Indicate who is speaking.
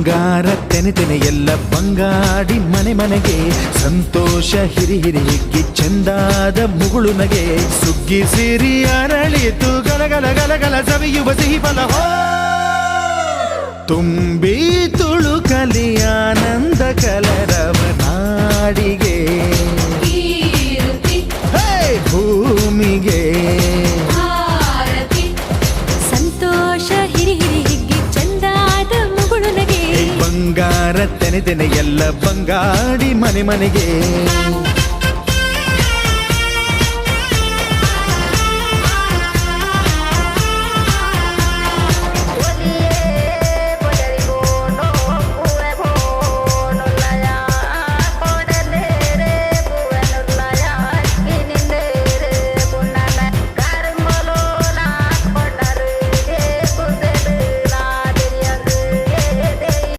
Speaker 1: ಬಂಗಾರ ತೆನೆ ತೆನೆ ಎಲ್ಲ ಬಂಗಾಡಿ ಮನೆ ಮನೆಗೆ ಸಂತೋಷ ಹಿರಿ ಹಿರಿ ಹಿಗ್ಗಿ ಚೆಂದಾದ ಮುಗುಳು ನಗೆ ಸುಗ್ಗಿ ಸಿರಿ ಅರಳಿತು ಗಲಗಲ ಗಲಗಲ ಸವಿಯುವ ಸಿಹಿ ಫಲ ತುಂಬಿ ತುಳುಕಲಿ ಆನಂದ ಕಲರವ ನಾಡಿಗೆ ಭೂಮಿಗೆ
Speaker 2: ಸಂತೋಷ ಹಿರಿ ಹಿರಿ ಹಿಗ್ಗಿ ಚಂದಾದ ಮುಗುಳು ನಗೆ
Speaker 1: ಬಂಗಾರ ತೆನೆ ತೆನೆ ಎಲ್ಲ ಬಂಗಾಡಿ ಮನೆ ಮನೆಗೆ